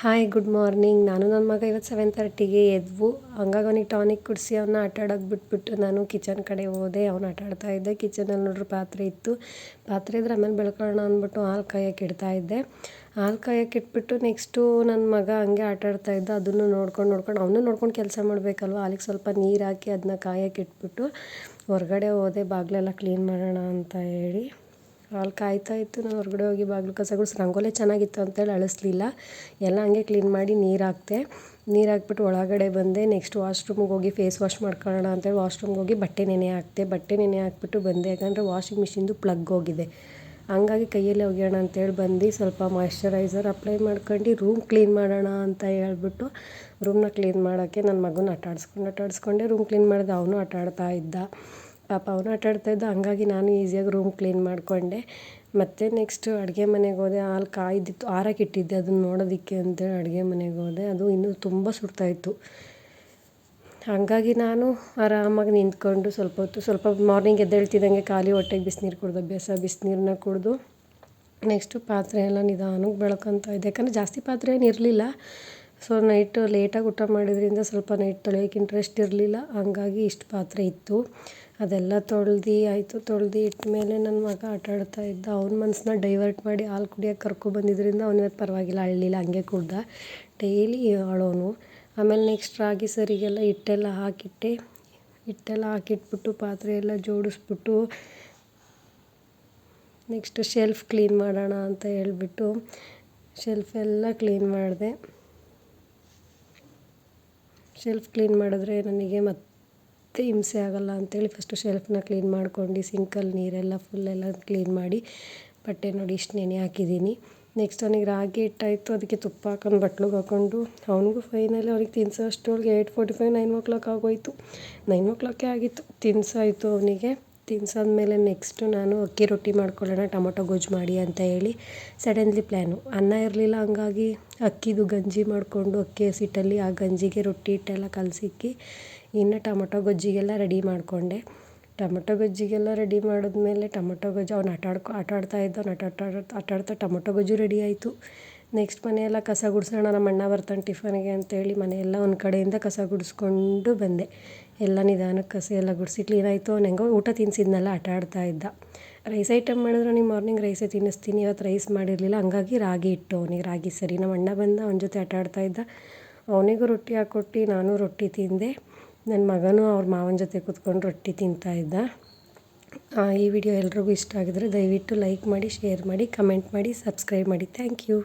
Hi good morning. ನಾನು ನನ್ನ ಮಗ ಇವತ್ತು 7:30ಗೆ ಎದ್ವು. ಹಂಗಾಗಿ ಅವನಿಗೆ ಟಾನಿಕ್ ಕುಡಿಸಿ ಅವನ್ನ ಆಟಾಡೋಕೆ ಬಿಟ್ಬಿಟ್ಟು ನಾನು ಕಿಚನ್ ಕಡೆ ಹೋದೆ. ಅವ್ನು ಆಟಾಡ್ತಾ ಇದ್ದೆ. ಕಿಚನಲ್ಲಿ ನೋಡ್ರಿ ಪಾತ್ರೆ ಇತ್ತು. ಪಾತ್ರೆ ಇದ್ರೆ ಆಮೇಲೆ ಬೆಳ್ಕೊಳ್ಳೋಣ ಅಂದ್ಬಿಟ್ಟು ಹಾಲು ಕಾಯೋಕೆ ಇಡ್ತಾಯಿದ್ದೆ. ಹಾಲು ಕಾಯೋಕೆ ಇಟ್ಬಿಟ್ಟು ನೆಕ್ಸ್ಟು ನನ್ನ ಮಗ ಹಂಗೆ ಆಟಾಡ್ತಾ ಇದ್ದ. ಅದನ್ನು ನೋಡ್ಕೊಂಡು ಅವನು ನೋಡ್ಕೊಂಡು ಕೆಲಸ ಮಾಡಬೇಕಲ್ವ. ಹಾಲಿಗೆ ಸ್ವಲ್ಪ ನೀರು ಹಾಕಿ ಅದನ್ನ ಕಾಯೋಕೆ ಇಟ್ಬಿಟ್ಟು ಹೊರಗಡೆ ಹೋದೆ. ಬಾಗಿಲೆಲ್ಲ ಕ್ಲೀನ್ ಮಾಡೋಣ ಅಂತ ಹೇಳಿ. ಹಾಲು ಕಾಯ್ತಾ ಇತ್ತು. ನಾನು ಹೊರಗಡೆ ಹೋಗಿ ಬಾಗಿಲು ಕಸ ಗುಡಿಸಿ ರಂಗೋಲಿ ಚೆನ್ನಾಗಿತ್ತು ಅಂತೇಳಿ ಅಳಿಸ್ಲಿಲ್ಲ. ಎಲ್ಲ ಹಂಗೆ ಕ್ಲೀನ್ ಮಾಡಿ ನೀರು ಹಾಕ್ತೆ. ನೀರು ಹಾಕ್ಬಿಟ್ಟು ಒಳಗಡೆ ಬಂದೆ. ನೆಕ್ಸ್ಟ್ ವಾಶ್ರೂಮಿಗೆ ಹೋಗಿ ಫೇಸ್ ವಾಶ್ ಮಾಡ್ಕೊಳ್ಳೋಣ ಅಂತೇಳಿ ವಾಶ್ರೂಮ್ಗೆ ಹೋಗಿ ಬಟ್ಟೆ ನೆನೆ ಹಾಕ್ತೆ. ಬಟ್ಟೆ ನೆನೆ ಹಾಕ್ಬಿಟ್ಟು ಬಂದೆ. ಯಾಕಂದರೆ ವಾಷಿಂಗ್ ಮಿಷಿನ್ದು ಪ್ಲಗ್ ಹೋಗಿದೆ. ಹಂಗಾಗಿ ಕೈಯಲ್ಲೇ ಒಗೆಯೋಣ ಅಂತೇಳಿ ಬಂದು ಸ್ವಲ್ಪ ಮಾಯ್ಶ್ಚರೈಸರ್ ಅಪ್ಲೈ ಮಾಡ್ಕೊಂಡು ರೂಮ್ ಕ್ಲೀನ್ ಮಾಡೋಣ ಅಂತ ಹೇಳ್ಬಿಟ್ಟು ರೂಮ್ನ ಕ್ಲೀನ್ ಮಾಡೋಕ್ಕೆ ನನ್ನ ಮಗನ ಆಟಾಡಿಸ್ಕೊಂಡೆ ರೂಮ್ ಕ್ಲೀನ್ ಮಾಡಿದೆ. ಅವನು ಆಟಾಡ್ತಾ ಇದ್ದ. ಪಾಪ ಅವನು ಆಟಾಡ್ತಾ ಇದ್ದ. ಹಂಗಾಗಿ ನಾನು ಈಸಿಯಾಗಿ ರೂಮ್ ಕ್ಲೀನ್ ಮಾಡಿಕೊಂಡೆ. ಮತ್ತು ನೆಕ್ಸ್ಟು ಅಡುಗೆ ಮನೆಗೆ ಹೋದೆ. ಹಾಲು ಕಾಯ್ದಿತ್ತು, ಆರಕ್ಕೆ ಇಟ್ಟಿದ್ದೆ ಅದನ್ನು ನೋಡೋದಕ್ಕೆ ಅಂತೇಳಿ ಅಡುಗೆ ಮನೆಗೆ ಹೋದೆ. ಅದು ಇನ್ನೂ ತುಂಬ ಸುಡ್ತಾಯಿತ್ತು. ಹಾಗಾಗಿ ನಾನು ಆರಾಮಾಗಿ ನಿಂತ್ಕೊಂಡು ಸ್ವಲ್ಪ ಮಾರ್ನಿಂಗ್ ಎದ್ದೇಳ್ತಿದ್ದಂಗೆ ಖಾಲಿ ಹೊಟ್ಟೆಗೆ ಬಿಸಿನೀರು ಕುಡ್ದು ಬಿಸಿನೀರನ್ನ ಕುಡಿದು ನೆಕ್ಸ್ಟು ಪಾತ್ರೆ ಎಲ್ಲ ನಿಧಾನಕ್ಕೆ ಬೆಳ್ಕೊತಾ ಇದ್ದೆ. ಯಾಕಂದರೆ ಜಾಸ್ತಿ ಪಾತ್ರೆ ಏನು ಇರಲಿಲ್ಲ. ಸೊ ನೈಟು ಲೇಟಾಗಿ ಊಟ ಮಾಡಿದ್ರಿಂದ ಸ್ವಲ್ಪ ನೈಟ್ ತೊಳೆಯೋಕೆ ಇಂಟ್ರೆಸ್ಟ್ ಇರಲಿಲ್ಲ. ಹಂಗಾಗಿ ಇಷ್ಟು ಪಾತ್ರೆ ಇತ್ತು. ಅದೆಲ್ಲ ತೊಳೆದು ಇಟ್ಮೇಲೆ ನನ್ನ ಮಗ ಆಟಾಡ್ತಾ ಇದ್ದ. ಅವ್ನ ಮನಸ್ಸನ್ನ ಡೈವರ್ಟ್ ಮಾಡಿ ಹಾಲು ಕುಡಿಯೋಕೆ ಕರ್ಕೊಬಂದಿದ್ದರಿಂದ ಅವ್ನು ಇವತ್ತು ಪರವಾಗಿಲ್ಲ, ಅಳಲಿಲ್ಲ, ಹಂಗೆ ಕುಡ್ದ. ಡೈಲಿ ಅಳೋನು. ಆಮೇಲೆ ನೆಕ್ಸ್ಟ್ ರಾಗಿ ಸರಿಗೆಲ್ಲ ಹಿಟ್ಟೆಲ್ಲ ಹಾಕಿಟ್ಬಿಟ್ಟು ಪಾತ್ರೆ ಎಲ್ಲ ಜೋಡಿಸ್ಬಿಟ್ಟು ನೆಕ್ಸ್ಟ್ ಶೆಲ್ಫ್ ಕ್ಲೀನ್ ಮಾಡೋಣ ಅಂತ ಹೇಳ್ಬಿಟ್ಟು ಶೆಲ್ಫ್ ಎಲ್ಲ ಕ್ಲೀನ್ ಮಾಡಿದೆ. ಶೆಲ್ಫ್ ಕ್ಲೀನ್ ಮಾಡಿದ್ರೆ ನನಗೆ ಮತ್ತೆ ಹಿಂಸೆ ಆಗೋಲ್ಲ ಅಂಥೇಳಿ ಫಸ್ಟು ಶೆಲ್ಫ್ನ ಕ್ಲೀನ್ ಮಾಡ್ಕೊಂಡು ಸಿಂಕಲ್ಲಿ ನೀರೆಲ್ಲ ಫುಲ್ಲೆಲ್ಲ ಕ್ಲೀನ್ ಮಾಡಿ ಬಟ್ಟೆ ನೋಡಿ ಇಷ್ಟು ನೆನೆ ಹಾಕಿದ್ದೀನಿ. ನೆಕ್ಸ್ಟ್ ಅವನಿಗೆ ರಾಗಿ ಹಿಟ್ಟಾಯಿತು. ಅದಕ್ಕೆ ತುಪ್ಪ ಹಾಕೊಂಡು ಬಟ್ಲಿಗೆ ಹಾಕ್ಕೊಂಡು ಅವನಿಗೂ ಫೈನಲಿ ಅವ್ನಿಗೆ ತಿನ್ಸೋ ಅಷ್ಟರೊಳಗೆ 8:45 9 o'clock ಆಗೋಯಿತು. 9 o'clock ಆಗಿತ್ತು. ತಿನ್ಸಾಯಿತು ಅವನಿಗೆ. ತಿನ್ಸಾದ್ಮೇಲೆ ನೆಕ್ಸ್ಟು ನಾನು ಅಕ್ಕಿ ರೊಟ್ಟಿ ಮಾಡ್ಕೊಳ್ಳೋಣ ಟೊಮೊಟೊ ಗೊಜ್ಜು ಮಾಡಿ ಅಂತ ಹೇಳಿ ಸಡನ್ಲಿ ಪ್ಲ್ಯಾನು. ಅನ್ನ ಇರಲಿಲ್ಲ. ಹಂಗಾಗಿ ಅಕ್ಕಿದು ಗಂಜಿ ಮಾಡಿಕೊಂಡು ಅಕ್ಕಿ ಹಸಿಟ್ಟಲ್ಲಿ ಆ ಗಂಜಿಗೆ ರೊಟ್ಟಿ ಹಿಟ್ಟೆಲ್ಲ ಕಲಸಿಕ್ಕಿ ಇನ್ನು ಟೊಮೊಟೊ ಗೊಜ್ಜಿಗೆಲ್ಲ ರೆಡಿ ಮಾಡಿಕೊಂಡೆ. ಟೊಮೊಟೊ ಗೊಜ್ಜಿಗೆಲ್ಲ ರೆಡಿ ಮಾಡಿದ್ಮೇಲೆ ಟೊಮೊಟೊ ಗೊಜ್ಜು ಅವ್ನು ಆಟಾಡ್ತಾ ಇದ್ದ. ಆಟಾಡ್ತಾ ಟೊಮೊಟೊ ಗೊಜ್ಜು ರೆಡಿ ಆಯಿತು. ನೆಕ್ಸ್ಟ್ ಮನೆಯೆಲ್ಲ ಕಸ ಗುಡಿಸೋಣ, ನಮ್ಮ ಅಣ್ಣ ಬರ್ತಾನೆ ಟಿಫನ್ಗೆ ಅಂತೇಳಿ ಮನೆಯೆಲ್ಲ ಒಂದು ಕಡೆಯಿಂದ ಕಸ ಗುಡಿಸ್ಕೊಂಡು ಬಂದೆ. ಎಲ್ಲ ನಿಧಾನಕ್ಕೆ ಕಸ ಎಲ್ಲ ಗುಡಿಸಿ ಕ್ಲೀನ್ ಆಯಿತು. ಅವ್ನು ಹೆಂಗೋ ಊಟ ತಿನ್ನಿಸಿದ್ನಲ್ಲ ಆಟಾಡ್ತಾ ಇದ್ದ. ರೈಸ್ ಐಟಮ್ ಮಾಡಿದ್ರೆ ನೀವು ಮಾರ್ನಿಂಗ್ ರೈಸೇ ತಿನ್ನಿಸ್ತೀನಿ. ಇವತ್ತು ರೈಸ್ ಮಾಡಿರಲಿಲ್ಲ. ಹಂಗಾಗಿ ರಾಗಿ ಇಟ್ಟು ಅವನಿಗೆ ರಾಗಿ ಸರಿ. ನಮ್ಮ ಅಣ್ಣ ಬಂದ, ಅವನ ಜೊತೆ ಆಟಾಡ್ತಾ ಇದ್ದ. ಅವನಿಗೂ ರೊಟ್ಟಿ ಹಾಕ್ಕೊಟ್ಟು ನಾನು ರೊಟ್ಟಿ ತಿಂದೆ. ನನ್ನ ಮಗನೂ ಅವ್ರ ಮಾವನ ಜೊತೆ ಕೂತ್ಕೊಂಡು ರೊಟ್ಟಿ ತಿಂತಾಯಿದ್ದ. ಈ ವಿಡಿಯೋ ಎಲ್ರಿಗೂ ಇಷ್ಟ ಆಗಿದ್ರೆ ದಯವಿಟ್ಟು ಲೈಕ್ ಮಾಡಿ, ಶೇರ್ ಮಾಡಿ, ಕಮೆಂಟ್ ಮಾಡಿ, ಸಬ್ಸ್ಕ್ರೈಬ್ ಮಾಡಿ. Thank you.